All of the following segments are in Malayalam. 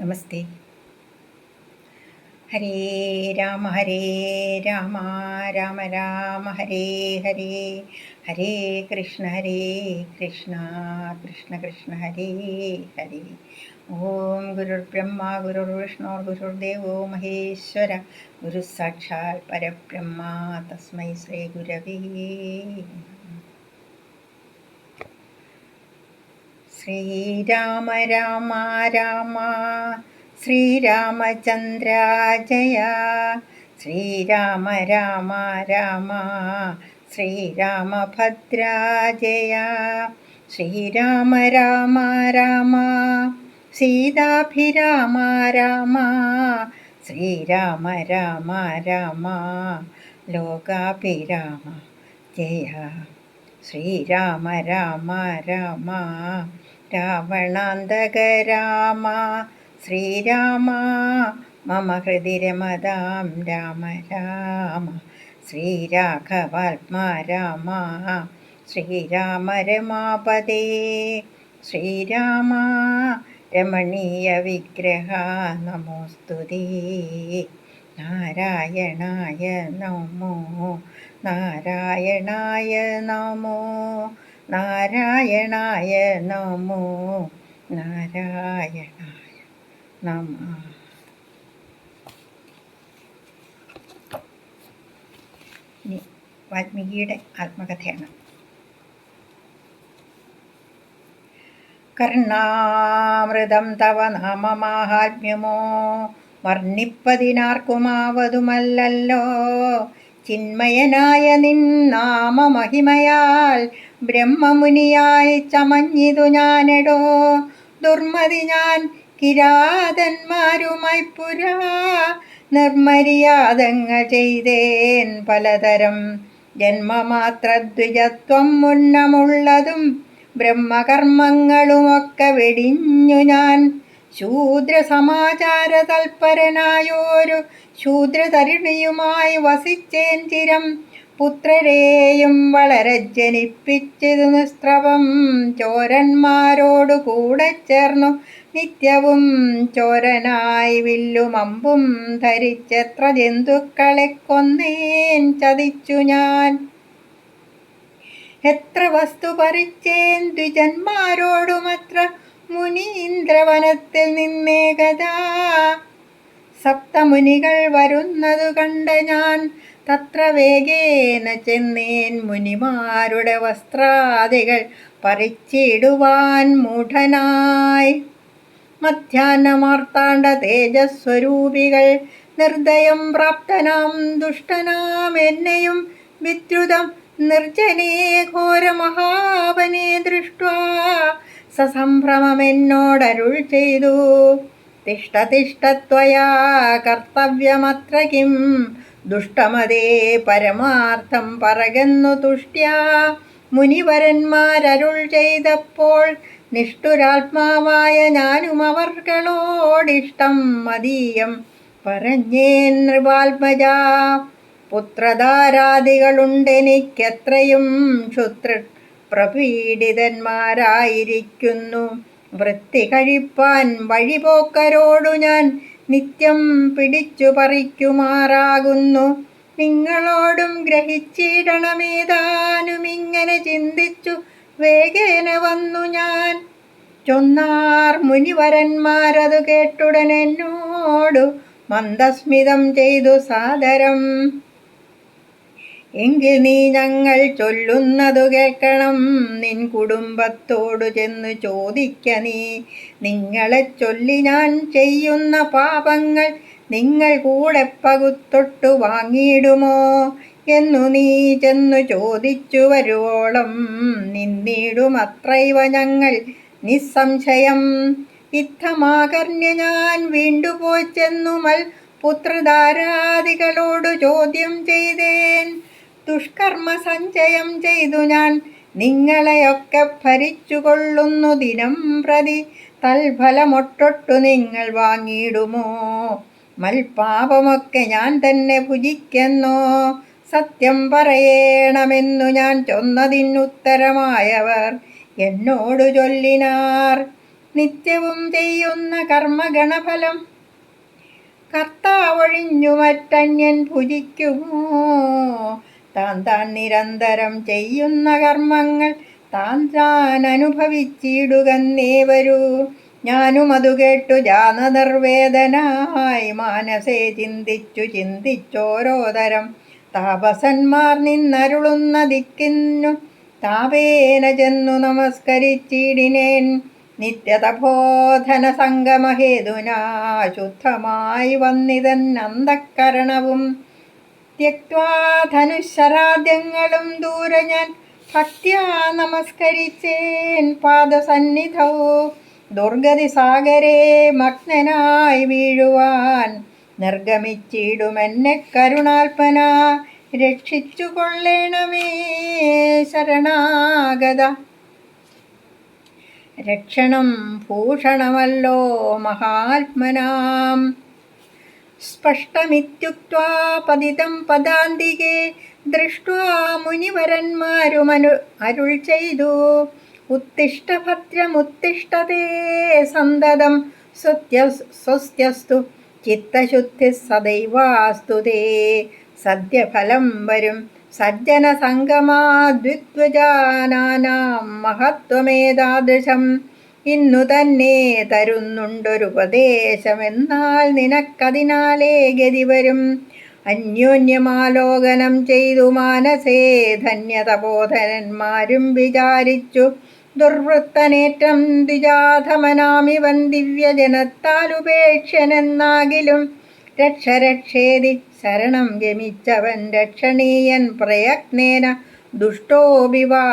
നമസ്തേ. ഹരേ രാമ രാമ രാമ ഹരേ ഹരേ, ഹരേ കൃഷ്ണ കൃഷ്ണ കൃഷ്ണ ഹരേ ഹരേ. ഓം ഗുരുർബ്രഹ്മ ഗുരുർവിഷ്ണു ഗുരുർദേവോ മഹേശ്വര, ഗുരു സാക്ഷാൽ പരബ്രഹ്മ തസ്മൈ ശ്രീ ഗുരവേ നമഃ. ശ്രീരാമ രാമ രാമ ശ്രീരാമചന്ദ്ര ജയ, ശ്രീരാമ രാമ രാമ ശ്രീരാമഭദ്ര ജയ, ശ്രീരാമ രാമ രാമ സീതാഭിരാമ രാമ, ശ്രീരാമ രാമ രാമ ലോകാഭിരാമ ജയ, ശ്രീരാമ രാമ രാമ രാവണാന്തക രാമ, ശ്രീരാമ മമ ഹൃദി രമതാം രാമ രാമ, ശ്രീരാഘവാത്മാ രാമ ശ്രീരാമ രമാപദേ, ശ്രീരാമ രമണീയ വിഗ്രഹ നമോസ്തുതേ. നാരായണായ നമോ നാരായണായ നമോ നാരായണായ നമോ നാരായണായ നമഃ. ഇനി വാൽമീകിയുടെ ആത്മകഥയാണ്. കർണാമൃതം തവ നാമമാഹാത്മ്യമോ വർണ്ണിപ്പതിനാർക്കുമാവതുമല്ലല്ലോ, ചിന്മയനായ നിൻ നാമമഹിമയാൽ ബ്രഹ്മമുനിയായി ചമഞ്ഞിതു ഞാനെടോ. ദുർമതി ഞാൻ കിരാതന്മാരുമായി പുരാ നിർമര്യാദങ്ങൾ ചെയ്തേൻ പലതരം. ജന്മമാത്രദ്വിജത്വം മുന്നമുള്ളതും ബ്രഹ്മകർമ്മങ്ങളുമൊക്കെ വെടിഞ്ഞു ഞാൻ. ശൂദ്രസമാചാര തൽപരനായോരു ശൂദ്രതരുണിയുമായി വസിച്ചേൻ ചിരം. പുത്രരെയും വളരെ ജനിപ്പിച്ചതു നിസ്ത്രവം. ചോരന്മാരോടു കൂടെ ചേർന്നു നിത്യവും ചോരനായി വില്ലും അമ്പും ധരിച്ചെത്ര ജന്തുക്കളെ കൊന്നേൻ ചതിച്ചു ഞാൻ. എത്ര വസ്തു പറിച്ചേൻ ദ്വിജന്മാരോടുമത്ര മുനീന്ദ്രവനത്തിൽ നിന്നേകദാ. സപ്തമുനികൾ വരുന്നതു കണ്ട ഞാൻ തത്ര വേഗേന ചെന്നേൻ മുനിമാരുടെ വസ്ത്രാദികൾ പറിച്ചിടുവാൻ മൂഢനായി. മധ്യാഹ്നമാർത്താണ്ഡ തേജസ്വരൂപികൾ നിർദ്ദയം പ്രാപ്തനാം ദുഷ്ടനാം എന്നെയും വിദ്രുതം നിർജ്ജനേ ഘോരമഹാവനെ ദൃഷ്ട്വാ സസംഭ്രമമെന്നോടരുൾ ചെയ്തു. തിഷ്ഠ തിഷ്ഠ ത്വയാ കർത്തവ്യമത്ര കിം, ദുഷ്ടമതേ പരമാർത്ഥം പറകെന്നു തുഷ്ട്യാ. മുനിവരന്മാരരുൾ ചെയ്തപ്പോൾ നിഷ്ഠുരാത്മാവായ ഞാനും അവർകളോടിഷ്ടം മതീയം പറഞ്ഞേൻ നൃപാത്മജാ. പുത്രധാരാദികളുണ്ടെനിക്കെത്രയും ക്ഷുത്ര പ്രപീഡിതന്മാരായിരിക്കുന്നു. വൃത്തി കഴിപ്പാൻ വഴിപോക്കരോടു ഞാൻ നിത്യം പിടിച്ചു പറിക്കുമാറാകുന്നു. നിങ്ങളോടും ഗ്രഹിച്ചിടണമേതാനുമിങ്ങനെ ചിന്തിച്ചു വേഗേന വന്നു ഞാൻ. ചൊന്നാർ മുനിവരന്മാരതു കേട്ടുടനെന്നോടു മന്ദസ്മിതം ചെയ്തു സാദരം. എങ്കിൽ നീ ഞങ്ങൾ ചൊല്ലുന്നതു കേൾക്കണം, നിൻ കുടുംബത്തോടു ചെന്നു ചോദിക്ക നീ. നിങ്ങളെ ചൊല്ലി ഞാൻ ചെയ്യുന്ന പാപങ്ങൾ നിങ്ങൾ കൂടെ പകുത്തൊട്ടു വാങ്ങിയിടുമോ എന്നു നീ ചെന്നു ചോദിച്ചു വരുവോളം നിന്നിടുമത്രൈവ ഞങ്ങൾ നിസ്സംശയം. യുദ്ധമാകർണ്യ ഞാൻ വീണ്ടുപോയി ചെന്നുമൽ പുത്രധാരാദികളോടു ചോദ്യം ചെയ്തേൻ. ദുഷ്കർമ്മ സഞ്ചയം ചെയ്തു ഞാൻ നിങ്ങളെയൊക്കെ ഭരിച്ചുകൊള്ളുന്നു ദിനം പ്രതി. തൽഫലമൊട്ടൊട്ടു നിങ്ങൾ വാങ്ങിയിടുമോ? മൽപാപമൊക്കെ ഞാൻ തന്നെ ഭുജിക്കെന്നോ? സത്യം പറയണമെന്നു ഞാൻ ചൊന്നതിനുത്തരമായവർ എന്നോടു ചൊല്ലിനാർ. നിത്യവും ചെയ്യുന്ന കർമ്മഗണഫലം കർത്താവൊഴിഞ്ഞു മറ്റന്യൻ ഭുജിക്കുമോ? താൻ താൻ നിരന്തരം ചെയ്യുന്ന കർമ്മങ്ങൾ താൻ അനുഭവിച്ചിടുകന്നേ വരൂ. ഞാനും അതു കേട്ടു ജാനനിർവേദനായി മാനസേ ചിന്തിച്ചോരോ തരം താപസന്മാർ നിന്നരുളുന്ന ദിക്കിന്നു താപേന ചെന്നു നമസ്കരിച്ചിടിനേൻ. നിത്യതപോധന സംഗമഹേതുനാ ശുദ്ധമായി വന്നിതൻ അന്തഃകരണവും ത്യക്വാ ധനുശരാദ്യങ്ങളും ദൂരെ ഞാൻ ഭക്ത്യാ നമസ്കരിച്ചേൻ പാദസന്നിധൗ. ദുർഗതി സാഗരേ മഗ്നനായി വീഴുവാൻ നിർഗമിച്ചിടുമെന്നെ കരുണാൽപ്പന രക്ഷിച്ചു കൊള്ളേണമേ ശരണാഗത. രക്ഷണം ഭൂഷണമല്ലോ മഹാത്മനാം. സ്പഷ്ടമിത്യുക്ത്വാ പതിതം പദാന്തികേ ദൃഷ്ട്വാ മുനിവരന്മാരുമനു അരുൾ ചെയ്തു. ഉത്തിഷ്ഠ ഭദ്രമുത്തിഷ്ഠതേ സന്തതം സ്വസ്ത്യസ്തു ചിത്തശുദ്ധി സദൈവാസ്തു തേ. സദ്യഫലം വരും സജ്ജന സംഗമാദ്വിദ്വജാനാം മഹത്വമേതാദൃശം. ഇന്നു തന്നെ തരുന്നുണ്ടൊരുപദേശമെന്നാൽ നിനക്കതിനാലേ ഗതി വരും. അന്യോന്യമാലോകനം ചെയ്തു മാനസേ ധന്യതബോധനന്മാരും വിചാരിച്ചു. ദുർവൃത്തനേറ്റം ദ്വിജാധമനാമിവൻ ദിവ്യജനത്താലുപേക്ഷനെന്നാകിലും രക്ഷേതി ശരണം ഗമിച്ചവൻ രക്ഷണീയൻ പ്രയത്നേന ദുഷ്ടോപിവാ.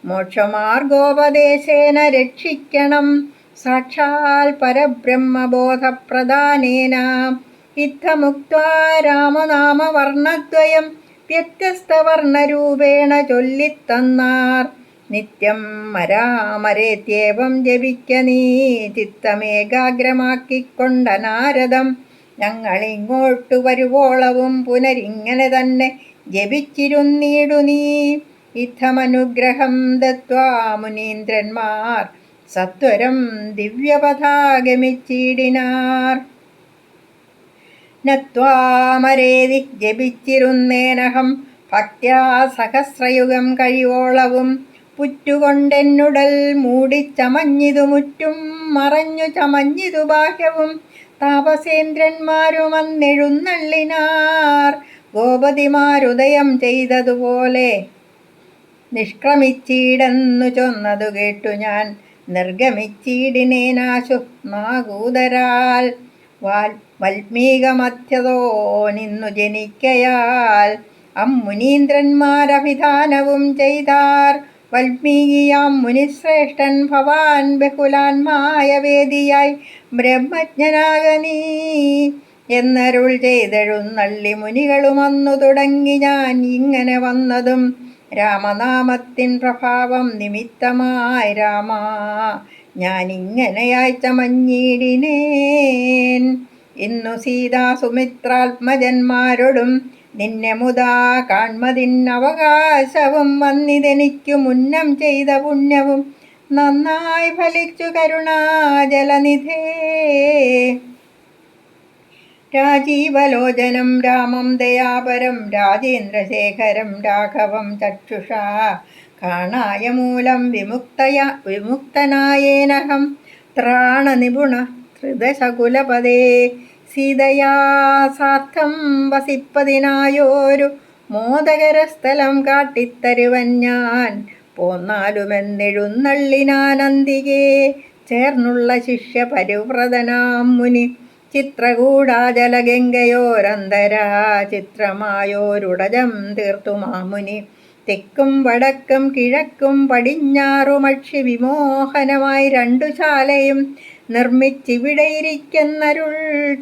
മോക്ഷമാർഗോപദേശേന രക്ഷിക്കണം സാക്ഷാൽ പരബ്രഹ്മബോധപ്രദാനേന. ഇത്തമുക്ത്വാ രാമനാമവർണ്ണദ്വയം വ്യത്യസ്തവർണ്ണരൂപേണ ചൊല്ലിത്തന്നാർ. നിത്യം മരാമരേത്യേവം ജപിക്ക നീ ചിത്തമേകാഗ്രമാക്കിക്കൊണ്ട നാരദം. ഞങ്ങളിങ്ങോട്ടു വരുവോളവും പുനരിങ്ങനെ തന്നെ ജപിച്ചിരുന്നീടു നീ. ഇത്തമനുഗ്രഹം ദത്വാ മുനീന്ദ്രന്മാർ സത്വരം ദിവ്യപഥാഗമിച്ചിടിനാർ. നത്വാമരേതി ജപിച്ചിരുന്നേനഹം ഭക്ത്യാ സഹസ്രയുഗം കഴിവോളവും. പുറ്റുകൊണ്ടെന്നുടൽ മൂടിച്ചമഞ്ഞിതു മുറ്റും മറഞ്ഞു ചമഞ്ഞിതു ബാഹ്യവും. താപസേന്ദ്രന്മാരും അന്നെഴുന്നള്ളിനാർ ഗോപതിമാരുദയം ചെയ്തതുപോലെ. നിഷ്ക്രമിച്ചിടെന്നു ചൊന്നതു കേട്ടു ഞാൻ നിർഗമിച്ചിടിനേനാശു നാഗൂതരാൽ. വൽമീകമധ്യതോ നിന്നു ജനിക്കയാൽ അമ്മുനീന്ദ്രന്മാരഭിധാനവും ചെയ്താർ. വൽമീകിയാം മുനിശ്രേഷ്ഠൻ ഭവാൻ ബഹുലാന്മായ വേദിയായി ബ്രഹ്മജ്ഞനാക നീ എന്നരുൾ ചെയ്തെഴുന്നള്ളി. മുനികളുമന്നു തുടങ്ങി ഞാൻ ഇങ്ങനെ വന്നതും രാമനാമത്തിൻ പ്രഭാവം നിമിത്തമായി. രാമാ ഞാനിങ്ങനെയായി ചമഞ്ഞിടിനേൻ. ഇന്നു സീതാ സുമിത്രാത്മജന്മാരോടും നിന്നെ മുതാ കാൺമതിന്നവകാശവും വന്നിതെനിക്കു മുന്നം ചെയ്ത പുണ്യവും നന്നായി ഫലിച്ചു കരുണാജലനിധേ. രാജീവലോചനം രാമം ദയാപരം രാജേന്ദ്രശേഖരം രാഘവം ചക്ഷുഷാ കാണായ മൂലം വിമുക്തനായേനഹം ത്രാണനിപുണ ധൃതശകുലപദേ. സീതയാ സാർത്ഥം വസിപ്പതിനായോരു മോദകരസ്ഥലം കാട്ടിത്തരുവൻ ഞാൻ. പോന്നാലുമെന്നെഴുന്നള്ളിനാനന്തികേ ചേർന്നുള്ള ശിഷ്യ പരിവ്രതനാം മുനി. ചിത്രകൂടാചലഗംഗയോരന്തരാ ചിത്രമായോരുടജം തീർത്തു മാമുനി. തെക്കും വടക്കും കിഴക്കും പടിഞ്ഞാറുമക്ഷി വിമോഹനമായി രണ്ടു ശാലയും നിർമ്മിച്ചിവിടെയിരിക്കുന്നരുൾ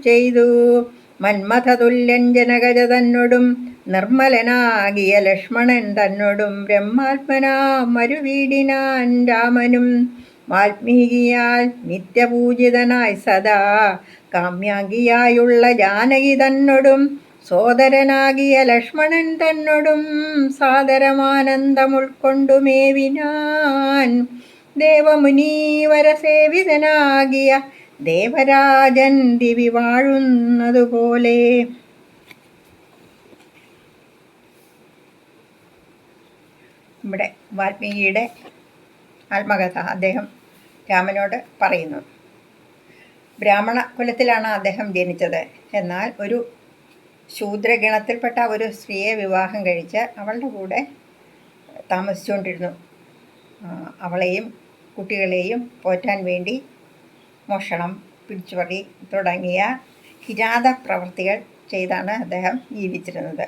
ചെയ്തു. മന്മഥതുല്യൻ ജനകജ തന്നോടും നിർമ്മലനാകിയ ലക്ഷ്മണൻ തന്നോടും ബ്രഹ്മാത്മനാ മരുവീടിനാൻ രാമനും. വാൽമീകിയാൽ നിത്യപൂജിതനായി സദാ കാമ്യാംഗിയായുള്ള ജാനകി തന്നോടും സോദരനാകിയ ലക്ഷ്മണൻ തന്നോടും സാദരമാനന്ദം ഉൾക്കൊണ്ടുമേവിനാൻ. ദേവമുനീവരസേവിതനാകിയ ദേവരാജൻ ദിവി വാഴുന്നതുപോലെ. ഇവിടെ വാൽമീകിയുടെ ആത്മകഥ അദ്ദേഹം രാമനോട് പറയുന്നു. ബ്രാഹ്മണ കുലത്തിലാണ് അദ്ദേഹം ജനിച്ചത്. എന്നാൽ ഒരു ശൂദ്രഗണത്തിൽപ്പെട്ട ഒരു സ്ത്രീയെ വിവാഹം കഴിച്ച് അവളുടെ കൂടെ താമസിച്ചുകൊണ്ടിരുന്നു. അവളെയും കുട്ടികളെയും പോറ്റാൻ വേണ്ടി മോഷണം, പിടിച്ചുപറി തുടങ്ങിയ കിരാത പ്രവൃത്തികൾ ചെയ്താണ് അദ്ദേഹം ജീവിച്ചിരുന്നത്.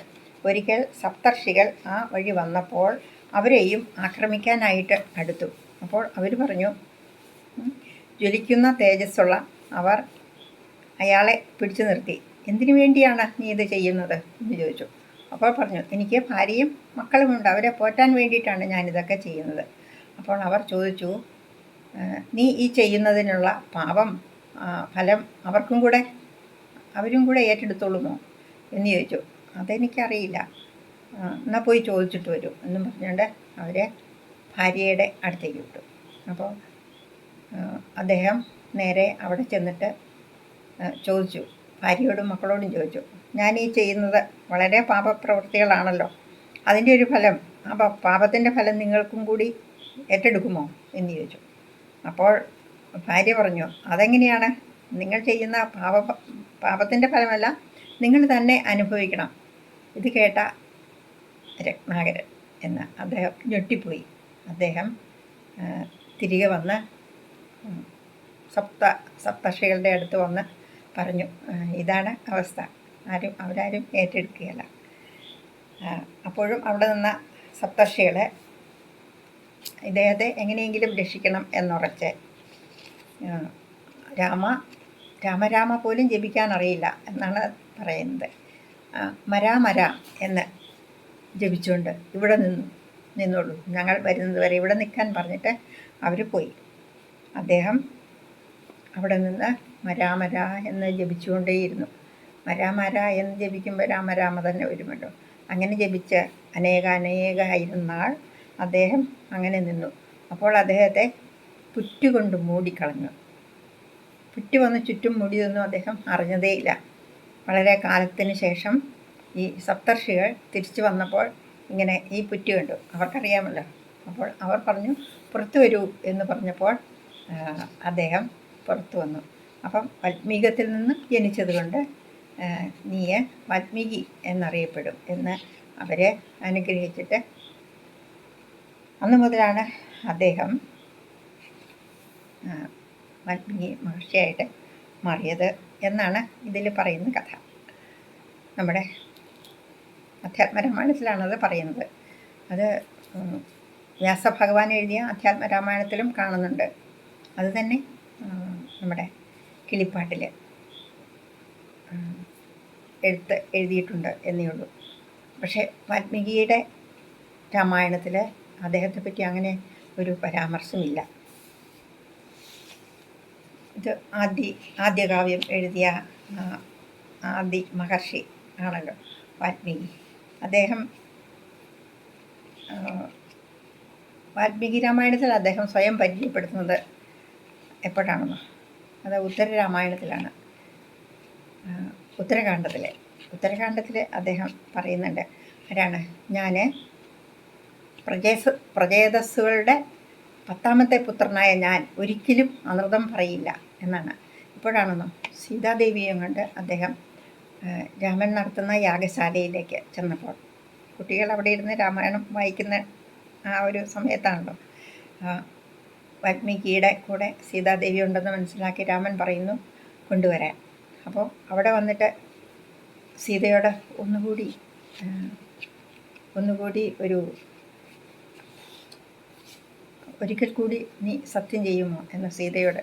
ഒരിക്കൽ സപ്തർഷികൾ ആ വഴി വന്നപ്പോൾ അവരെയും ആക്രമിക്കാനായിട്ട് അടുത്തു. അപ്പോൾ അവർ പറഞ്ഞു, ജ്വലിക്കുന്ന തേജസ്സുള്ള അവർ അയാളെ പിടിച്ചു നിർത്തി. എന്തിനു വേണ്ടിയാണ് നീ ഇത് ചെയ്യുന്നത് എന്ന് ചോദിച്ചു. അപ്പോൾ പറഞ്ഞു, എനിക്ക് ഭാര്യയും മക്കളുമുണ്ട്, അവരെ പോറ്റാൻ വേണ്ടിയിട്ടാണ് ഞാനിതൊക്കെ ചെയ്യുന്നത്. അപ്പോൾ അവർ ചോദിച്ചു, നീ ഈ ചെയ്യുന്നതിനുള്ള ഫലം അവരും കൂടെ ഏറ്റെടുത്തോളുമോ എന്ന് ചോദിച്ചു. അതെനിക്കറിയില്ല, എന്നാൽ പോയി ചോദിച്ചിട്ട് വരൂ എന്നും പറഞ്ഞുകൊണ്ട് അവരെ ഭാര്യയുടെ അടുത്തേക്ക് വിട്ടു. അപ്പോൾ അദ്ദേഹം നേരെ അവിടെ ചെന്നിട്ട് ചോദിച്ചു, ഭാര്യയോടും മക്കളോടും ചോദിച്ചു, ഞാൻ ഈ ചെയ്യുന്നത് വളരെ പാപപ്രവൃത്തികളാണല്ലോ, അതിൻ്റെ ഒരു ഫലം, ആ പാപത്തിൻ്റെ ഫലം നിങ്ങൾക്കും കൂടി ഏറ്റെടുക്കുമോ എന്ന് ചോദിച്ചു. അപ്പോൾ ഭാര്യ പറഞ്ഞു, അതെങ്ങനെയാണ്? നിങ്ങൾ ചെയ്യുന്ന പാപത്തിൻ്റെ ഫലമല്ല, നിങ്ങൾ തന്നെ അനുഭവിക്കണം. ഇത് കേട്ട രത്നാകരൻ എന്ന് അദ്ദേഹം ഞെട്ടിപ്പോയി. അദ്ദേഹം തിരികെ വന്ന് സപ്തർഷികളുടെ അടുത്ത് വന്ന് പറഞ്ഞു, ഇതാണ് അവസ്ഥ, അവരാരും ഏറ്റെടുക്കുകയില്ല. അപ്പോഴും അവിടെ നിന്ന സപ്തർഷികൾ ഇദ്ദേഹത്തെ എങ്ങനെയെങ്കിലും രക്ഷിക്കണം എന്നുറച്ച് രാമ പോലും ജപിക്കാൻ അറിയില്ല എന്നാണ് പറയുന്നത്. മരാ എന്ന് ജപിച്ചുകൊണ്ട് ഇവിടെ നിന്നോളൂ, ഞങ്ങൾ വരുന്നത് വരെ ഇവിടെ നിൽക്കാൻ പറഞ്ഞിട്ട് അവർ പോയി. അദ്ദേഹം അവിടെ നിന്ന് മരാമര എന്ന് ജപിച്ചുകൊണ്ടേയിരുന്നു. മരാമര എന്ന് ജപിക്കുമ്പോൾ രാമ തന്നെ വരുമല്ലോ. അങ്ങനെ ജപിച്ച് അനേകായിരം നാൾ അദ്ദേഹം അങ്ങനെ നിന്നു. അപ്പോൾ അദ്ദേഹത്തെ പുറ്റുകൊണ്ട് മൂടിക്കളഞ്ഞു. പുറ്റു വന്ന് ചുറ്റും മൂടിയൊന്നും അദ്ദേഹം അറിഞ്ഞതേയില്ല. വളരെ കാലത്തിന് ശേഷം ഈ സപ്തർഷികൾ തിരിച്ചു വന്നപ്പോൾ ഇങ്ങനെ ഈ പുറ്റു കണ്ടു. അവർക്കറിയാമല്ലോ. അപ്പോൾ അവർ പറഞ്ഞു, പുറത്തു വരൂ എന്ന് പറഞ്ഞപ്പോൾ അദ്ദേഹം പുറത്തു വന്നു. അപ്പം വാൽമീകത്തിൽ നിന്ന് ജനിച്ചതുകൊണ്ട് നീ വാൽമീകി എന്നറിയപ്പെടും എന്ന് അവരെ അനുഗ്രഹിച്ചിട്ട് അന്നു മുതലാണ് അദ്ദേഹം വാൽമീകി മഹർഷിയായിട്ട് മാറിയത് എന്നാണ് ഇതിൽ പറയുന്ന കഥ. നമ്മുടെ അധ്യാത്മരാമായണത്തിലാണത് പറയുന്നത്. അത് വ്യാസഭഗവാൻ എഴുതിയ അധ്യാത്മരാമായണത്തിലും കാണുന്നുണ്ട്. അത് തന്നെ നമ്മുടെ കിളിപ്പാട്ടിൽ എഴുതിയിട്ടുണ്ട് എന്നേ ഉള്ളൂ. പക്ഷേ വാൽമീകിയുടെ രാമായണത്തിൽ അദ്ദേഹത്തെപ്പറ്റി അങ്ങനെ ഒരു പരാമർശമില്ല. ഇത് ആദ്യകാവ്യം എഴുതിയ ആദി മഹർഷി ആണല്ലോ വാൽമീകി. അദ്ദേഹം വാൽമീകി രാമായണത്തിൽ അദ്ദേഹം സ്വയം പരിചയപ്പെടുത്തുന്നത് എപ്പോഴാണെന്നോ, അത് ഉത്തരരാമായണത്തിലാണ്. ഉത്തരകാണ്ഡത്തിൽ അദ്ദേഹം പറയുന്നുണ്ട്, ആരാണ്, ഞാൻ പ്രജേതസ്സുകളുടെ 10ാമത്തെ പുത്രനായ ഞാൻ ഒരിക്കലും അനൃതം പറയില്ല എന്നാണ്. ഇപ്പോഴാണെന്നോ സീതാദേവിയും കൊണ്ട് അദ്ദേഹം രാമൻ നടത്തുന്ന യാഗശാലയിലേക്ക് ചെന്നപ്പോൾ, കുട്ടികൾ അവിടെ ഇരുന്ന് രാമായണം വായിക്കുന്ന ആ ഒരു സമയത്താണല്ലോ, വാൽമീകിയുടെ കൂടെ സീതാദേവി ഉണ്ടെന്ന് മനസ്സിലാക്കി രാമൻ പറയുന്നു കൊണ്ടുവരാൻ. അപ്പോൾ അവിടെ വന്നിട്ട് സീതയോട് ഒന്നുകൂടി ഒരിക്കൽ കൂടി നീ സത്യം ചെയ്യുമോ എന്ന് സീതയോട്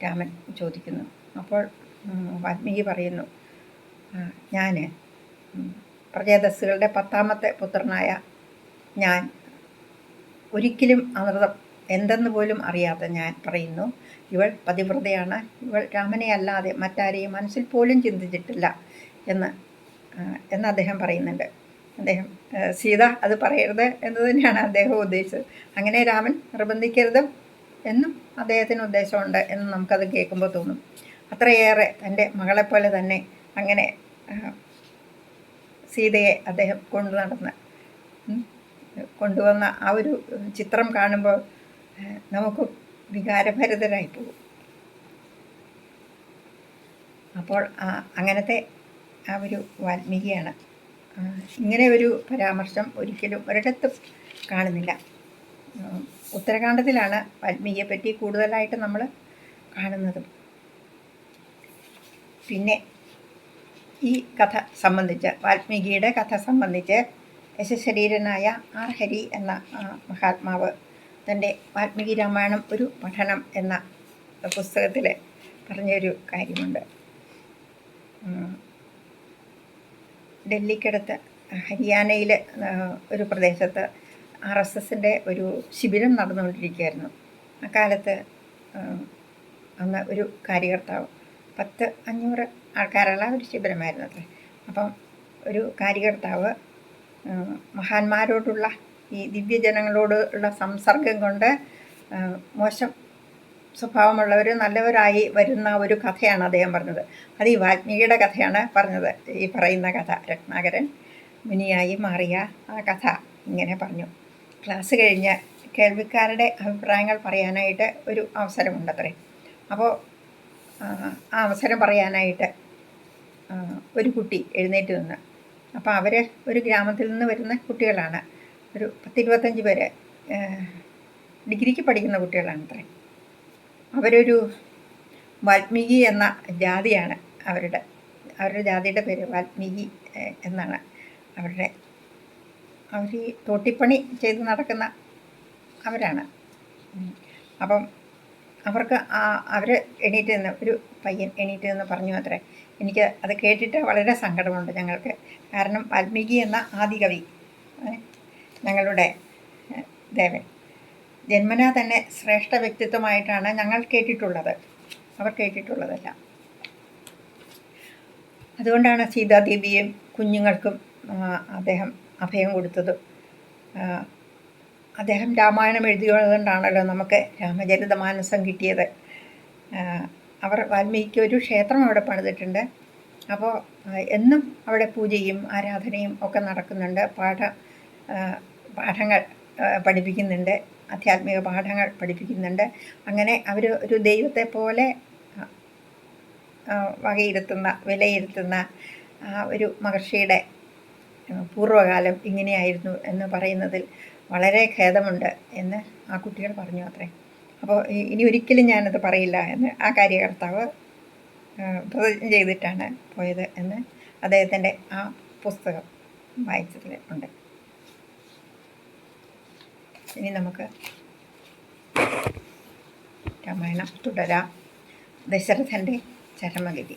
രാമൻ ചോദിക്കുന്നു. അപ്പോൾ വാൽമീകി പറയുന്നു, ഞാൻ പ്രജേതസ്സുകളുടെ 10ാമത്തെ പുത്രനായ ഞാൻ ഒരിക്കലും അനൃതം എന്തെന്ന് പോലും അറിയാതെ ഞാൻ പറയുന്നു, ഇവൾ പതിവ്രതയാണ്, ഇവൾ രാമനെ അല്ലാതെ മറ്റാരെയും മനസ്സിൽ പോലും ചിന്തിച്ചിട്ടില്ല എന്ന് അദ്ദേഹം പറയുന്നുണ്ട്. അദ്ദേഹം സീത അത് പറയരുത് എന്ന് തന്നെയാണ് അദ്ദേഹം ഉദ്ദേശിച്ചത്. അങ്ങനെ രാമൻ നിർബന്ധിക്കരുത് എന്നും അദ്ദേഹത്തിന് ഉദ്ദേശമുണ്ട് എന്ന് നമുക്കത് കേൾക്കുമ്പോൾ തോന്നും. അത്രയേറെ തൻ്റെ മകളെപ്പോലെ തന്നെ അങ്ങനെ സീതയെ അദ്ദേഹം കൊണ്ടുവന്ന ആ ഒരു ചിത്രം കാണുമ്പോൾ നമുക്ക് വികാരഭരിതരായി പോകും. അപ്പോൾ അങ്ങനത്തെ ആ ഒരു വാൽമീകിയാണ്. ഇങ്ങനെ ഒരു പരാമർശം ഒരിക്കലും ഒരിടത്തും കാണുന്നില്ല. ഉത്തരകാണ്ഡത്തിലാണ് വാൽമീകിയെ പറ്റി കൂടുതലായിട്ട് നമ്മൾ കാണുന്നതും. പിന്നെ ഈ കഥ സംബന്ധിച്ച്, വാൽമീകിയുടെ കഥ സംബന്ധിച്ച് യശശരീരനായ ആർ ഹരി എന്ന മഹാത്മാവ് തൻ്റെ വാൽമീകി രാമായണം ഒരു പഠനം എന്ന പുസ്തകത്തിൽ പറഞ്ഞൊരു കാര്യമുണ്ട്. ഡൽഹിക്കടുത്ത് ഹരിയാനയിൽ ഒരു പ്രദേശത്ത് RSSൻ്റെ ഒരു ശിബിരം നടന്നുകൊണ്ടിരിക്കുകയായിരുന്നു. അക്കാലത്ത് അന്ന് ഒരു കാര്യകർത്താവ് 500 ആൾക്കാരുള്ള ഒരു ശിബിരമായിരുന്നു അത്രേ. അപ്പം ഒരു കാര്യകർത്താവ് മഹാന്മാരോടുള്ള ഈ ദിവ്യജനങ്ങളോടുള്ള സംസർഗം കൊണ്ട് മോശം സ്വഭാവമുള്ളവർ നല്ലവരായി വരുന്ന ഒരു കഥയാണ് അദ്ദേഹം പറഞ്ഞത്. അത് ഈ വാൽമീകിയുടെ കഥയാണ് പറഞ്ഞത്. ഈ പറയുന്ന കഥ രത്നാകരൻ മുനിയായി മാറിയ ആ കഥ ഇങ്ങനെ പറഞ്ഞു. ക്ലാസ് കഴിഞ്ഞ് കേൾവിക്കാരുടെ അഭിപ്രായങ്ങൾ പറയാനായിട്ട് ഒരു അവസരമുണ്ടത്രേ. അപ്പോൾ ആ അവസരം പറയാനായിട്ട് ഒരു കുട്ടി എഴുന്നേറ്റ് നിന്ന്. അപ്പോൾ അവർ ഒരു ഗ്രാമത്തിൽ നിന്ന് വരുന്ന കുട്ടികളാണ്. ഒരു 10-25 പേര് ഡിഗ്രിക്ക് പഠിക്കുന്ന കുട്ടികളാണത്രേ. അവരൊരു വാൽമീകി എന്ന ജാതിയാണ്. അവരുടെ ജാതിയുടെ പേര് വാൽമീകി എന്നാണ്. അവർ ഈ തോട്ടിപ്പണി ചെയ്ത് നടക്കുന്ന അവരാണ്. അപ്പം അവർക്ക് അവർ എണീറ്റ് നിന്ന്, ഒരു പയ്യൻ എണീറ്റ് നിന്ന് പറഞ്ഞു അത്രേ, എനിക്ക് അത് കേട്ടിട്ട് വളരെ സങ്കടമുണ്ട് ഞങ്ങൾക്ക്. കാരണം വാൽമീകി എന്ന ആദികവി, ഞങ്ങളുടെ ദേവൻ, ജന്മനാ തന്നെ ശ്രേഷ്ഠ വ്യക്തിത്വമായിട്ടാണ് ഞങ്ങൾ കേട്ടിട്ടുള്ളത്, അവർ കേട്ടിട്ടുള്ളതല്ല. അതുകൊണ്ടാണ് സീതാദേവിയും കുഞ്ഞുങ്ങൾക്കും അദ്ദേഹം അഭയം കൊടുത്തതും. അദ്ദേഹം രാമായണം എഴുതിയതുകൊണ്ടാണല്ലോ നമുക്ക് രാമചരിതമാനസം കിട്ടിയത്. അവർ വാൽമീകിക്ക് ഒരു ക്ഷേത്രം അവിടെ പണിതിട്ടുണ്ട്. അപ്പോൾ എന്നും അവിടെ പൂജയും ആരാധനയും ഒക്കെ നടക്കുന്നുണ്ട്. പാഠങ്ങൾ പഠിപ്പിക്കുന്നുണ്ട്, ആധ്യാത്മിക പാഠങ്ങൾ പഠിപ്പിക്കുന്നുണ്ട്. അങ്ങനെ അവർ ഒരു ദൈവത്തെ പോലെ വിലയിരുത്തുന്ന ആ ഒരു മഹർഷിയുടെ പൂർവ്വകാലം ഇങ്ങനെയായിരുന്നു എന്ന് പറയുന്നതിൽ വളരെ ഖേദമുണ്ട് എന്ന് ആ കുട്ടികൾ പറഞ്ഞു അത്രേ. അപ്പോൾ ഇനി ഒരിക്കലും ഞാനത് പറയില്ല എന്ന് ആ കാര്യകർത്താവ് പ്രതിജ്ഞ ചെയ്തിട്ടാണ് പോയത് എന്ന് അദ്ദേഹത്തിൻ്റെ ആ പുസ്തകം വായിച്ചതിൽ ഉണ്ട്. ഇനി നമുക്ക് രാമായണം തുടരാം. ദശരഥൻ്റെ ചരമഗതി.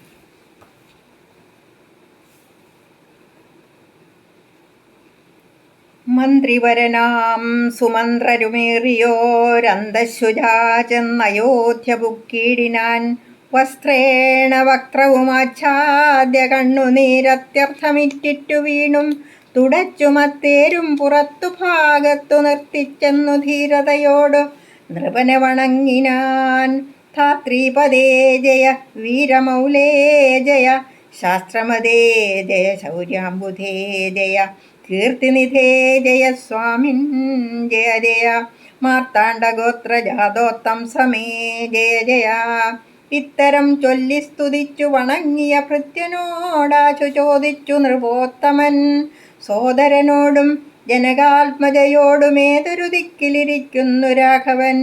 മന്ത്രിവരനാം സുമന്ത്രരുമേറിയോരന്തശുജാ ചെന്നയോധ്യ ബുക്കീടിനാൻ. വസ്ത്രേണ വക്രവുമാച്ഛാദ്യ കണ്ണുനീരത്യർത്ഥമിറ്റിറ്റു വീണും തുടച്ചുമത്തേരും പുറത്തു ഭാഗത്തു നിർത്തിച്ചെന്നു ധീരതയോട് നൃപനെ വണങ്ങിനാൻ. ധാത്രീപദേ ജയ വീരമൗലേ ജയ, ശാസ്ത്രമതേ ജയ ശൗര്യാംബുധേ ജയ, കീർത്തിനിധേ ജയ സ്വാമിൻ ജയ ജയ, മാർത്താണ്ഡഗോത്രജാതോത്തം സമേ ജയ ജയ. ഇത്തരം ചൊല്ലി സ്തുതിച്ചു വണങ്ങിയ ഭൃത്യനോടാശു ചോദിച്ചു നൃപോത്തമൻ. സോദരനോടും ജനകാത്മജയോടുമേതൊരു ദിക്കിലിരിക്കുന്നു രാഘവൻ.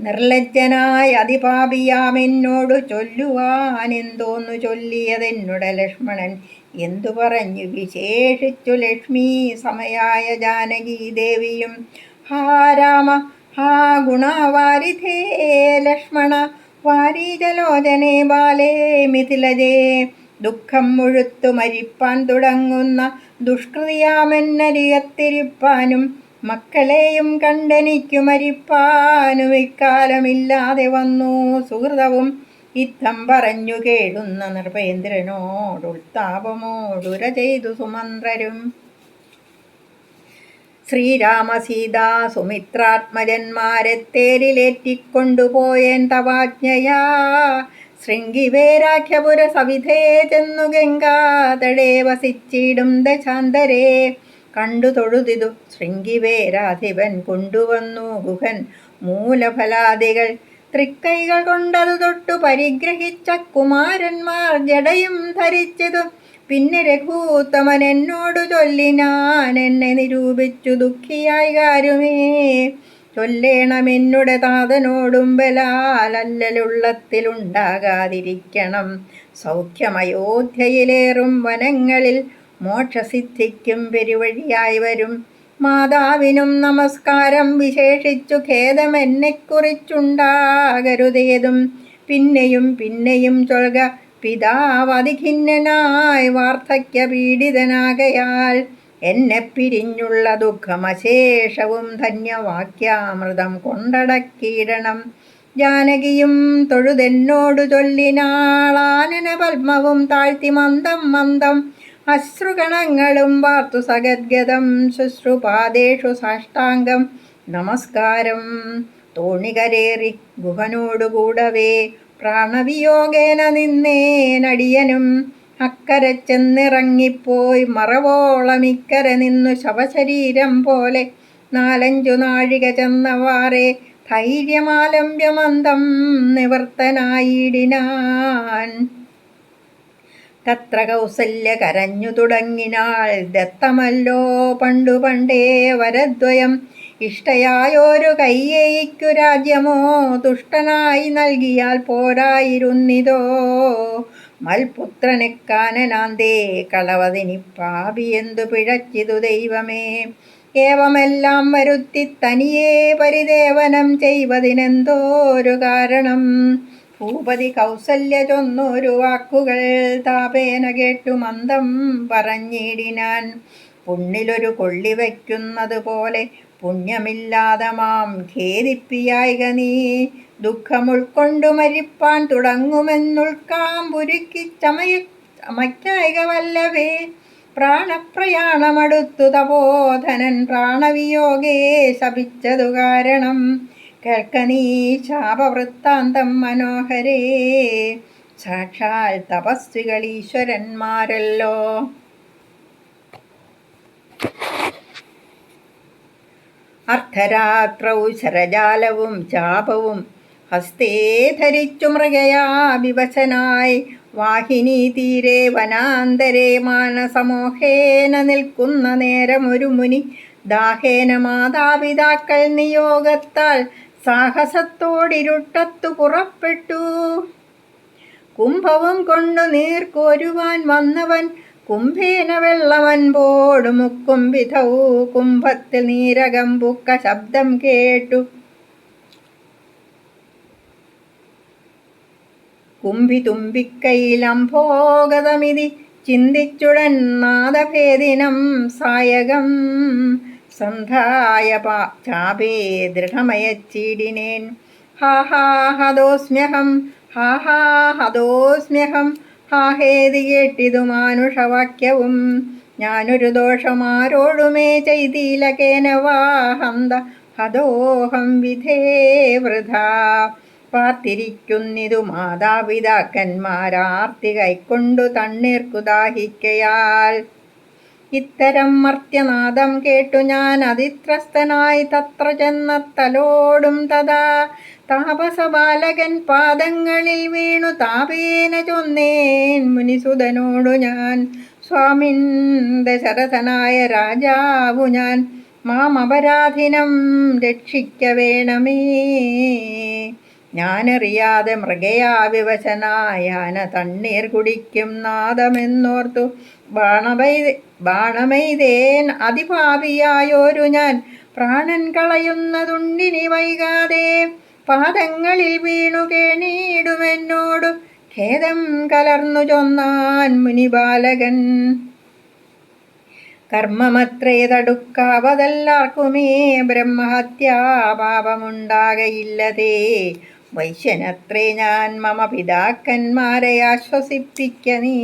നിർലജ്ജനായ അതിപാപിയാമെന്നോടു ചൊല്ലുവാനെന്തോന്നു ചൊല്ലിയതെന്നുടെ ലക്ഷ്മണൻ. എന്തു പറഞ്ഞു വിശേഷിച്ചു ലക്ഷ്മീ സമയായ ജാനകീ ദേവിയും. ഹാ രാമ ഹാ ഗുണവാരിധേ ലക്ഷ്മണ, വാരീജലോചനേ ബാലേ മിഥിലജേ. ദുഃഖം മുഴുത്തു മരിപ്പാൻ തുടങ്ങുന്ന ദുഷ്കൃതിയാമെന്നരികത്തിരിപ്പാനും മക്കളെയും കണ്ടെനിക്കു മരിപ്പാനും ഇക്കാലമില്ലാതെ വന്നു സുഹൃതവും. ഇത്തം പറഞ്ഞു കേളുന്ന നൃപേന്ദ്രനോടുൾത്താപമോടുര ചെയ്തു സുമന്ത്രരും. ശ്രീരാമസീതാ സുമിത്രാത്മജന്മാരെ തേരിലേറ്റിക്കൊണ്ടുപോയേൻ തവാജ്ഞയാ. ശൃംഗിവേരാഖ്യപുര സവിധേ ചെന്നു ഗംഗാതടേ വസിച്ചിടും ദശാന്തരേ. കണ്ടു തൊഴുതിതു ശൃംഗിവേരാധിപൻ കൊണ്ടുവന്നു ഗുഹൻ മൂലഫലാദികൾ. തൃക്കൈകൾ കൊണ്ടതു തൊട്ടു പരിഗ്രഹിച്ച കുമാരന്മാർ ജടയും ധരിച്ചതു. പിന്നെ രഘൂത്തമൻ എന്നോടു ചൊല്ലിനാൻ, എന്നെ നിരൂപിച്ചു ദുഃഖിയായി കാരുമേ. ചൊല്ലേണമെന്നുടെ താതനോടും ബലാൽ അല്ലലുള്ളത്തിലുണ്ടാകാതിരിക്കണം. സൗഖ്യമയോധ്യയിലേറും വനങ്ങളിൽ മോക്ഷസിദ്ധിക്കും പെരുവഴിയായി വരും. മാതാവിനും നമസ്കാരം വിശേഷിച്ചു ഖേദമെന്നെക്കുറിച്ചുണ്ടാകരുതേതും. പിന്നെയും പിന്നെയും ചൊൽക, പിതാവതിഖിന്നനായി വാർദ്ധക്യപീഡിതനാകയാൽ എന്നെ പിരിഞ്ഞുള്ള ദുഃഖമശേഷവും ധന്യവാക്യാമൃതം കൊണ്ടടക്കിയിടണം. ജാനകിയും തൊഴുതെന്നോടു ചൊല്ലിനാളാനന പത്മവും താഴ്ത്തി മന്ദം മന്ദം അശ്രുകണങ്ങളും വാർത്തു സഗദ്ഗതം ശുശ്രുപാദേഷു സാഷ്ടാംഗം നമസ്കാരം. തോണികരേറി ഗുഹനോടുകൂടവേ പ്രാണവിയോഗേന നിന്നേനടിയനും. അക്കരെ ചെന്നിറങ്ങിപ്പോയി മറവോളമിക്കര നിന്നു ശവശരീരം പോലെ 4-5 നാഴിക ചെന്നവാറെ ധൈര്യമാലംബ്യമന്തം നിവർത്തനായിടിനാൻ. തത്ര കൗസല്യ കരഞ്ഞു തുടങ്ങിനാൾ, ദത്തമല്ലോ പണ്ടു പണ്ടേ വരദ്വയം. ഇഷ്ടയായൊരു കൈയേയിക്കു രാജ്യമോ തുഷ്ടനായി നൽകിയാൽ പോരായിരുന്നിതോ. മൽപുത്രനെ കാനനാന്തേ കളവതിനി പാപിയെന്തു പിഴച്ചിതു ദൈവമേ. ഏവമെല്ലാം വരുത്തി തനിയെ പരിദേവനം ചെയ്വതിനെന്തോരു കാരണം. ഭൂപതി കൗസല്യ ചൊന്നൊരു വാക്കുകൾ താപേന കേട്ടു മന്ദം പറഞ്ഞിടിനാൻ. പുണ്ണിലൊരു കൊള്ളി വയ്ക്കുന്നത് പോലെ പുണ്യമില്ലാതെ മാം ഖേദിപ്പിയായിക നീ. ദുഃഖമുൾക്കൊണ്ടു മരിപ്പാൻ തുടങ്ങുമെന്നുൾക്കാമ്പുരുക്കി ചമയ്ക്കായിക വല്ലവേ. പ്രാണപ്രയാണമടുത്തു തപോധനൻ പ്രാണവിയോഗേ ശപിച്ചതു കാരണം. കേൾക്ക നീ ശാപവൃത്താന്തം മനോഹരേ. സാക്ഷാൽ തപസ്വികൾ ഈശ്വരന്മാരല്ലോ. അർദ്ധരാത്രൗ ശരജാലവും ചാപവും ഹസ്തേ ധരിച്ചു മൃഗയാ വിവശനായി വാഹിനി തീരെ വനാന്തരേ മാനസമോഹേന നിൽക്കുന്ന നേരമൊരു മുനി ദാഹേന മാതാപിതാക്കൾ നിയോഗത്താൽ സാഹസത്തോടിരുട്ടത്തു പുറപ്പെട്ടു. കുംഭവും കൊണ്ടു നീർക്കോരുവാൻ വന്നവൻ കുംഭേന വെള്ളമൻപോടു മുക്കും വിധൗ. കുംഭത്തിൽ നീരകമ്പുക്ക ശബ്ദം കേട്ടു കുംഭി തുമ്പിക്കൈലംഭോഗതമിതി ചിന്തിച്ചുടൻ നാദഭേദിനം സായകം. സന്ധായ ചാപേ ദൃഢമയച്ചിടിനേൻ. ഹാഹാ ഹതോസ്മ്യഹം ഹാഹാ ഹതോസ്മ്യഹം. ഹാഹേതി കേട്ടിതു മാനുഷവാക്യവും. ഞാനൊരു ദോഷമാരോടുമേ ചെയ്തില കേനവാ ഹന്ത ഹതോഹം വിധേ വൃഥാ. പാർത്തിരിക്കുന്നിതു മാതാപിതാക്കന്മാരാർത്തി കൈക്കൊണ്ടു തണ്ണീർക്കു ദാഹിക്കയാൽ. ഇത്തരം മർത്യനാദം കേട്ടു ഞാൻ അതിത്രസ്തനായി തത്ര ചെന്നത്തലോടും തഥാ. താപസബാലകൻ പാദങ്ങളിൽ വീണു താപേന ചൊന്നേൻ മുനിസുതനോടു ഞാൻ. സ്വാമിൻ ദശരഥനായ രാജാവു ഞാൻ, മാം അപരാധിനം രക്ഷിക്ക വേണമേ. ഞാനറിയാതെ മൃഗയാ വിവശനായാന തണ്ണീർ കുടിക്കും നാദമെന്നോർത്തു ബാണമെയ്തേൻ അതിപാപിയായോരു ഞാൻ. പ്രാണൻ കളയുന്നതുണ്ടിനി വൈകാതെ പാദങ്ങളിൽ വീണു കേണീടുമെന്നോടു ഖേദം കലർന്നു ചൊന്നാൻ മുനിബാലകൻ. കർമ്മമത്രേ തടുക്കാവതെല്ലാർക്കുമേ ബ്രഹ്മഹത്യാ പാപമുണ്ടാകയില്ലതേ. വൈശ്യനത്രേ ഞാൻ മമ പിതാക്കന്മാരെ ആശ്വസിപ്പിക്ക നീ.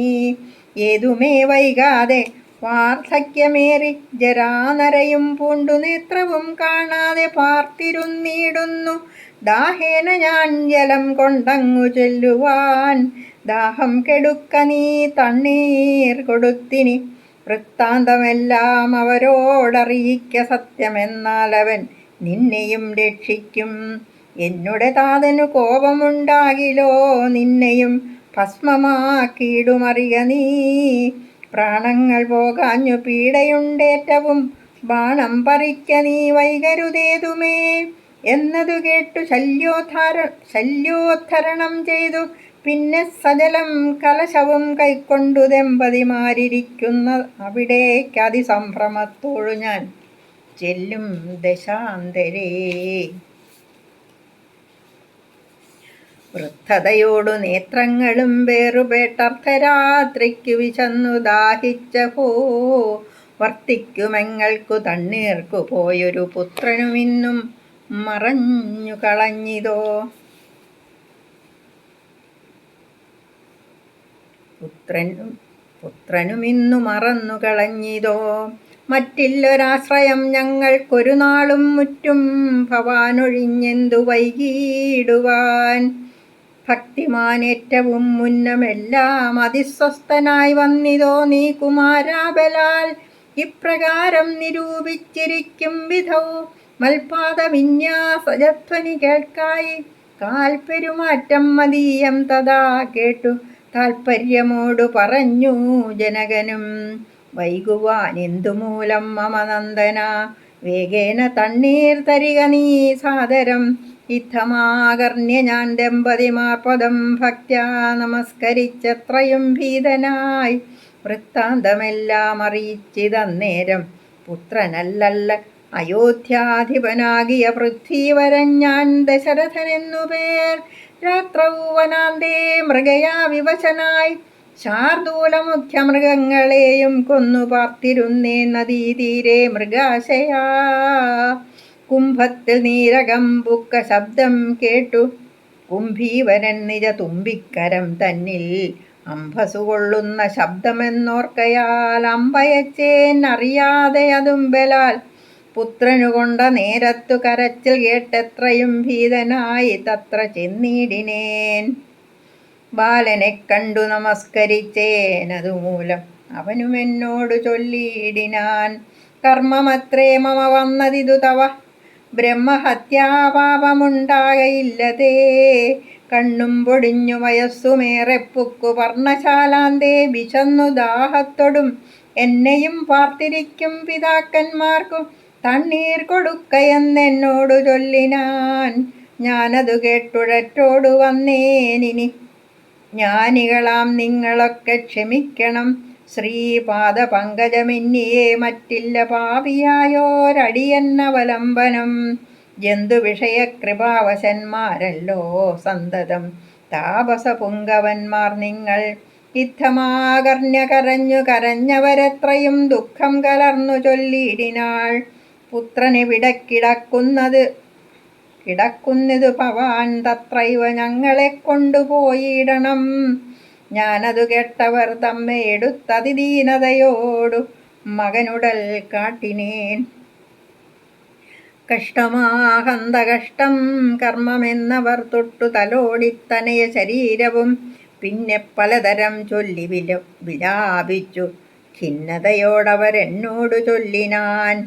ഏതുമേ വൈകാതെ വാർദ്ധക്യമേറി ജരാനരയും പൂണ്ടു നേത്രവും കാണാതെ പാർത്തിരുന്നിടുന്നു. ദാഹേന ഞാൻ ജലം കൊണ്ടങ്ങു ചെല്ലുവാൻ, ദാഹം കെടുക്ക നീ തണ്ണീർ കൊടുത്തിനി. വൃത്താന്തമെല്ലാം അവരോടറിയിക്ക സത്യമെന്നാൽ അവൻ നിന്നെയും രക്ഷിക്കും. എന്നുടെ താതനു കോപമുണ്ടാകിലോ, നിന്നെയും ഭസ്മമാക്കിയിടുമറിയ നീ. പ്രാണങ്ങൾ പോകാഞ്ഞു പീഡയുണ്ടേറ്റവും, ബാണം പറിക്ക നീ വൈകരുതേതുമേ. എന്നതു കേട്ടു ശല്യോദ്ധരണം ചെയ്തു. പിന്നെ സജലം കലശവും കൈക്കൊണ്ടു ദമ്പതിമാരിയ്ക്കുന്ന അവിടേക്ക് അതിസംഭ്രമത്തോടു ഞാൻ ചെല്ലും ദശാന്തരേ. വൃദ്ധതയോടു നേത്രങ്ങളും വേറുപേട്ടർദ്ധരാത്രിക്കു വിശന്നു ദാഹിച്ചഹോ. വർത്തിക്കുമെങ്ങൾക്കു തണ്ണീർക്കു പോയൊരു പുത്രനുമിന്നും മറഞ്ഞു കളഞ്ഞിതോ. പുത്രനുമിന്നു മറന്നു കളഞ്ഞിതോ. മറ്റില്ലൊരാശ്രയം ഞങ്ങൾക്കൊരു നാളും മുറ്റും ഭവാനൊഴിഞ്ഞെന്തു വൈകിടുവാൻ. ഭക്തിമാനേറ്റവും മുന്നമെല്ലാം അതിസ്വസ്ഥനായി വന്നിതോ നീ കുമാരാബലാൽ. ഇപ്രകാരം നിരൂപിച്ചിരിക്കും വിധൗ മൽപാദവിന്യാസജധ്വനി കേൾക്കായി. കാൽപ്പെരുമാറ്റം മതീയം തഥാ കേട്ടു താൽപര്യമോടു പറഞ്ഞു ജനകനും. വൈകുവാൻ എന്തുമൂലം മമ നന്ദന, വേഗേന തണ്ണീർ തരിക നീ സാദരം. ഇത്തമാകർണ്യ ഞാൻ ദമ്പതിമാർ പദം ഭക്ത്യാ നമസ്കരിച്ചത്രയും ഭീതനായി. വൃത്താന്തമെല്ലാം അറിയിച്ചിതന്നേരം പുത്രനല്ലല്ല അയോധ്യാധിപനാകിയ പൃഥ്വീവരൻ ഞാൻ ദശരഥനെന്നു പേർ. രാത്രൗ വനാന്തേ മൃഗയാ വിവശനായി ശാർദൂലമുഖ്യമൃഗങ്ങളെയും കൊന്നു പാർത്തിരുന്നേ നദീതീരെ മൃഗാശയാ. കുംഭത്തിൽ നീരകമ്പുക്ക ശബ്ദം കേട്ടു കുംഭീവരൻ നിജ തുമ്പിക്കരം തന്നിൽ. അംഭസുകൊള്ളുന്ന ശബ്ദമെന്നോർക്കയാൽ അമ്പയച്ചേൻ അറിയാതെ അതും ബലാൽ. പുത്രനു കൊണ്ട നേരത്തു കരച്ചിൽ കേട്ടെത്രയും ഭീതനായി തത്ര ചെന്നിടിനേൻ. ബാലനെ കണ്ടു നമസ്കരിച്ചേനതുമൂലം അവനുമെന്നോടു ചൊല്ലിയിടിനാൻ. കർമ്മമത്രേ മമ വന്നതിതു തവ, ബ്രഹ്മഹത്യാപാപമുണ്ടാകയില്ലതേ. കണ്ണും പൊടിഞ്ഞു വയസ്സുമേറെ പുക്കു പർണശാലാന്തേ വിശന്നു ദാഹത്തൊടും എന്നെയും പാർത്തിരിക്കും പിതാക്കന്മാർക്കു തണ്ണീർ കൊടുക്കയെന്നെന്നോടു ചൊല്ലിനാൻ. ഞാനതു കേട്ടുഴറ്റോടു വന്നേനിനി. ജ്ഞാനികളാം നിങ്ങളൊക്കെ ക്ഷമിക്കണം. ശ്രീപാദപങ്കജമെന്നിയെ മറ്റില്ല പാപിയായോരടിയന്നവലംബനം. ജന്തുവിഷയകൃപാവശന്മാരല്ലോ സന്തതം താപസപുങ്കവന്മാർ നിങ്ങൾ. ഇത്തമാകർണ്യ കരഞ്ഞു കരഞ്ഞവരെത്രയും ദുഃഖം കലർന്നു ചൊല്ലിയിടിനാൾ. പുത്രനെവിടെ കിടക്കുന്നിതു ഭവാൻ തത്രൈവ ഞങ്ങളെ കൊണ്ടുപോയിടണം. ഞാനതു കേട്ടവർ തമ്മെ എടുത്തതിദീനതയോടു മകനുടൽ കാട്ടിനേൻ. കഷ്ടമാഹന്തകഷ്ടം കർമ്മമെന്നവർ തൊട്ടു തലോടിത്തനയ ശരീരവും പിന്നെ പലതരം ചൊല്ലി വിലാപിച്ചു ഖിന്നതയോടവരെന്നോടു ചൊല്ലിനാൻ.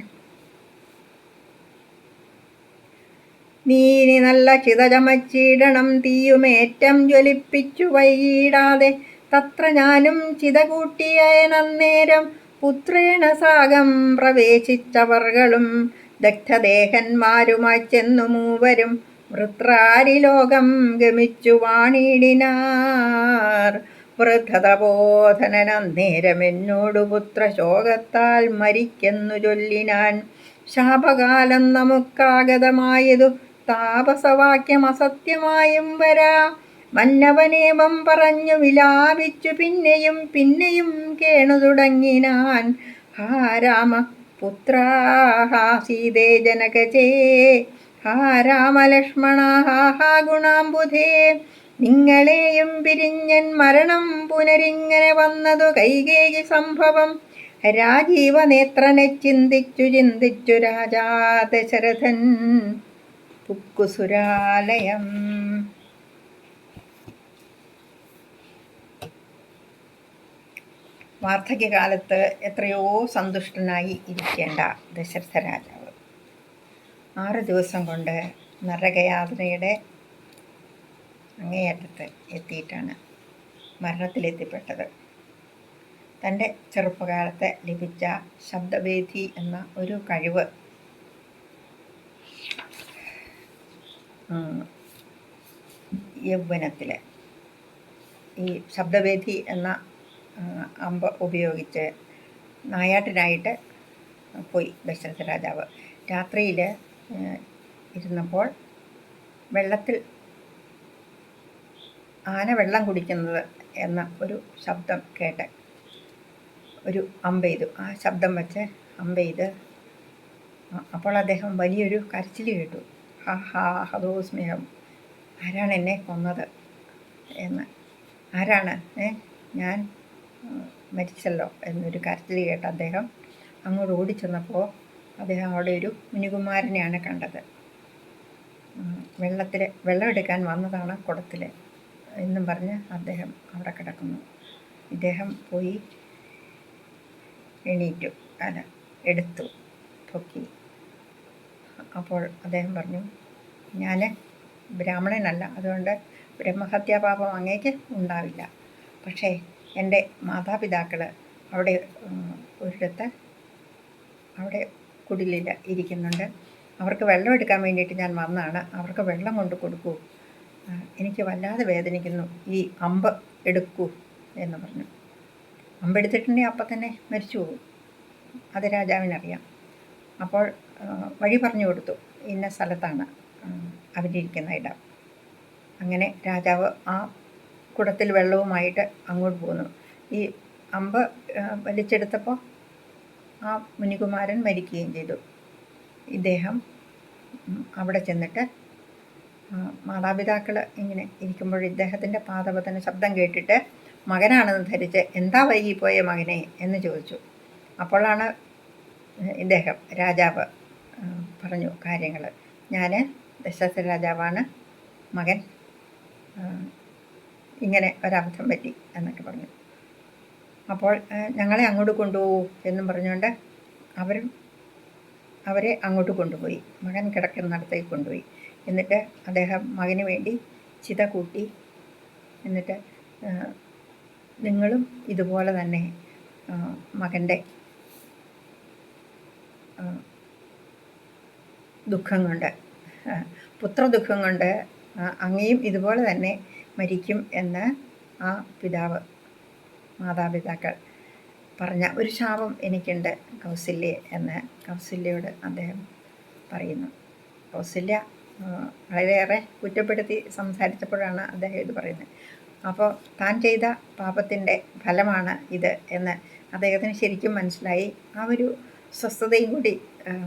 നീനി നല്ല ചിതചമച്ചിടണം, തീയുമേറ്റം ജ്വലിപ്പിച്ചു വൈകിടാതെ. തത്ര ഞാനും ചിത കൂട്ടിയനന്നേരം പുത്രേണ സാഗം പ്രവേശിച്ചവർകളും ദഗ്ധദേഹന്മാരുമായി ചെന്നു മൂവരും വൃത്രാരിലോകം ഗമിച്ചു വാണിടിനാർ. വൃദ്ധതബോധനന്നേരമെന്നോടു പുത്രശോകത്താൽ മരിക്കെന്നു ചൊല്ലിനാൻ. ശാപകാലം നമുക്കാഗതമായതു താപസവാക്യം അസത്യമായും വരാ. മന്നവനേവം പറഞ്ഞു വിലാപിച്ചു പിന്നെയും പിന്നെയും കേണു തുടങ്ങിനാൻ. ഹാ രാമ പുത്രാ, ഹാ സീതേ ജനകജേ, ഹാ രാമലക്ഷ്മണ, ഹാ ഗുണാംബുധേ. നിങ്ങളെയും പിരിഞ്ഞൻ മരണം പുനരിങ്ങനെ വന്നതു കൈകേയി സംഭവം. രാജീവനേത്രനെ ചിന്തിച്ചു ചിന്തിച്ചു രാജാ ദശരഥൻ പുക്കുസുരാലയം. വാർദ്ധക്യകാലത്ത് എത്രയോ സന്തുഷ്ടനായി ഇരിക്കേണ്ട ദശരഥ രാജാവ് 6 ദിവസം കൊണ്ട് നരകയാതനയുടെ അങ്ങേയറ്റത്ത് എത്തിയിട്ടാണ് മരണത്തിലെത്തിപ്പെട്ടത്. തൻ്റെ ചെറുപ്പകാലത്ത് ലഭിച്ച ശബ്ദവേദി എന്ന ഒരു കഴിവ് യൗവനത്തിൽ ഈ ശബ്ദവേദി എന്ന അമ്പ് ഉപയോഗിച്ച് നായാട്ടിനായിട്ട് പോയി ദശരഥ രാജാവ്. രാത്രിയിൽ ഇരുന്നപ്പോൾ വെള്ളത്തിൽ ആന വെള്ളം കുടിക്കുന്നത് എന്ന ഒരു ശബ്ദം കേട്ട് ഒരു അമ്പെയ്തു. ആ ശബ്ദം വെച്ച് അമ്പെയ്ത് അപ്പോൾ അദ്ദേഹം വലിയൊരു കരച്ചിൽ കേട്ടു. ഹാ ഹാ ഹതോ സ്നേഹം, ആരാണ് എന്നെ കൊന്നത് എന്ന്, ആരാണ് ഞാൻ മരിച്ചല്ലോ എന്നൊരു കരച്ചിൽ കേട്ട് അദ്ദേഹം അങ്ങോട്ട് ഓടിച്ചെന്നപ്പോൾ അദ്ദേഹം അവിടെ ഒരു മുനികുമാരനെയാണ് കണ്ടത്. വെള്ളം എടുക്കാൻ വന്നതാണ് കുടത്തിൽ എന്നും പറഞ്ഞ് അദ്ദേഹം അവിടെ കിടക്കുന്നു. ഇദ്ദേഹം പോയി എണീറ്റു, എടുത്തു, പൊക്കി. അപ്പോൾ അദ്ദേഹം പറഞ്ഞു, ഞാൻ ബ്രാഹ്മണനല്ല, അതുകൊണ്ട് ബ്രഹ്മഹത്യാപാപം അങ്ങേക്ക് ഉണ്ടാവില്ല. പക്ഷേ എൻ്റെ മാതാപിതാക്കൾ അവിടെ ഒരിടത്ത് അവിടെ കുടിലിൽ ഇരിക്കുന്നുണ്ട്. അവർക്ക് വെള്ളം എടുക്കാൻ വേണ്ടിയിട്ട് ഞാൻ വന്നതാണ്. അവർക്ക് വെള്ളം കൊണ്ട് കൊടുക്കൂ, എനിക്ക് വല്ലാതെ വേദനിക്കുന്നു, ഈ അമ്പ് എടുക്കൂ എന്ന് പറഞ്ഞു. അമ്പെടുത്തിട്ടുണ്ടെങ്കിൽ അപ്പം തന്നെ മരിച്ചു പോകും, അത് രാജാവിനറിയാം. അപ്പോൾ വഴി പറഞ്ഞു കൊടുത്തു, ഇന്ന സ്ഥലത്താണ് അവരിയ്ക്കുന്ന ഇടം. അങ്ങനെ രാജാവ് ആ കുടത്തിൽ വെള്ളവുമായിട്ട് അങ്ങോട്ട് പോന്നു. ഈ അമ്പ് വലിച്ചെടുത്തപ്പോൾ ആ മുനികുമാരൻ മരിക്കുകയും ചെയ്തു. ഇദ്ദേഹം അവിടെ ചെന്നിട്ട് മാതാപിതാക്കൾ ഇങ്ങനെ ഇരിക്കുമ്പോൾ ഇദ്ദേഹത്തിൻ്റെ പാദപതന ശബ്ദം കേട്ടിട്ട് മകനാണെന്ന് ധരിച്ച്, എന്താ വൈകിപ്പോയ മകനെ എന്ന് ചോദിച്ചു. അപ്പോഴാണ് ഇദ്ദേഹം രാജാവ് പറഞ്ഞു കാര്യങ്ങൾ. ഞാൻ ദശരഥ രാജാവാണ്, മകൻ ഇങ്ങനെ ഒരബദ്ധം പറ്റി എന്നൊക്കെ പറഞ്ഞു. അപ്പോൾ ഞങ്ങളെ അങ്ങോട്ട് കൊണ്ടുപോകൂ എന്നും പറഞ്ഞുകൊണ്ട് അവരെ അങ്ങോട്ട് കൊണ്ടുപോയി, മകൻ കിടക്കുന്നിടത്തേക്ക് കൊണ്ടുപോയി. എന്നിട്ട് അദ്ദേഹം മകന് വേണ്ടി ചിത കൂട്ടി. എന്നിട്ട് നിങ്ങളും ഇതുപോലെ തന്നെ മകൻ്റെ ദുഃഖം കൊണ്ട്, പുത്രദുഃഖം കൊണ്ട് അങ്ങയും ഇതുപോലെ തന്നെ മരിക്കും എന്ന് ആ മാതാപിതാക്കൾ പറഞ്ഞ ഒരു ശാപം എനിക്കുണ്ട് കൗസല്യേ എന്ന് കൗസല്യയോട് അദ്ദേഹം പറയുന്നു. കൗസല്യ വളരെയേറെ കുറ്റപ്പെടുത്തി സംസാരിച്ചപ്പോഴാണ് അദ്ദേഹം ഇത് പറയുന്നത്. അപ്പോൾ താൻ ചെയ്ത പാപത്തിൻ്റെ ഫലമാണ് ഇത് എന്ന് അദ്ദേഹത്തിന് ശരിക്കും മനസ്സിലായി. ആ ഒരു സ്വസ്ഥതയും കൂടി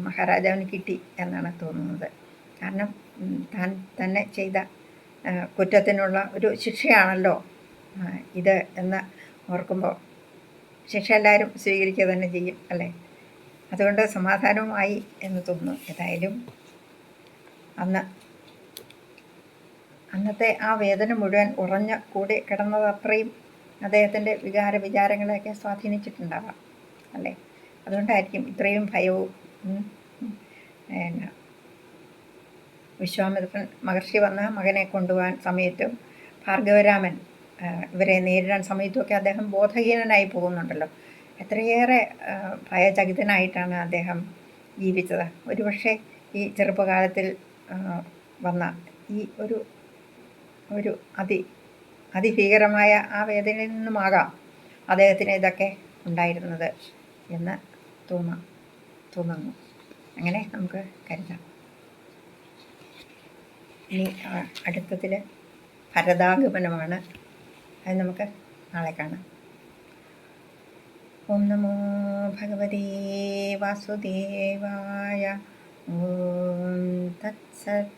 മഹാരാജാവിന് കിട്ടി എന്നാണ് തോന്നുന്നത്. കാരണം താൻ തന്നെ ചെയ്ത കുറ്റത്തിനുള്ള ഒരു ശിക്ഷയാണല്ലോ ഇത് എന്ന് ഓർക്കുമ്പോൾ ശിക്ഷ എല്ലാവരും സ്വീകരിക്കുക തന്നെ ചെയ്യും, അല്ലേ? അതുകൊണ്ട് സമാധാനവുമായി എന്ന് തോന്നുന്നു. ഏതായാലും അന്നത്തെ ആ വേദന മുഴുവൻ ഉറഞ്ഞ കൂടി കിടന്നത് അത്രയും അദ്ദേഹത്തിൻ്റെ വിചാരങ്ങളെയൊക്കെ സ്വാധീനിച്ചിട്ടുണ്ടാവാം, അല്ലേ? അതുകൊണ്ടായിരിക്കും ഇത്രയും ഭയവും. വിശ്വാമിത്രൻ മഹർഷി വന്ന മകനെ കൊണ്ടുപോകാൻ സമയത്തും ഭാർഗവരാമൻ ഇവരെ നേരിടാൻ സമയത്തുമൊക്കെ അദ്ദേഹം ബോധഹീനനായി പോകുന്നുണ്ടല്ലോ. എത്രയേറെ ഭയചകിതനായിട്ടാണ് അദ്ദേഹം ജീവിച്ചത്. ഒരുപക്ഷെ ഈ ചെറുപ്പകാലത്തിൽ വന്ന ഈ ഒരു അതിഭീകരമായ ആ വേദനയിൽ നിന്നുമാകാം അദ്ദേഹത്തിന് ഇതൊക്കെ ഉണ്ടായിരുന്നത് എന്ന് തോന്നുന്നു. അങ്ങനെ നമുക്ക് കരുതാം. ഇനി അടുത്തതിൽ ഭരതാഗമനമാണ്. അത് നമുക്ക് നാളെ കാണാം. ഓം നമോ ഭഗവതേ വാസുദേവായ. ഓം തത്സത്.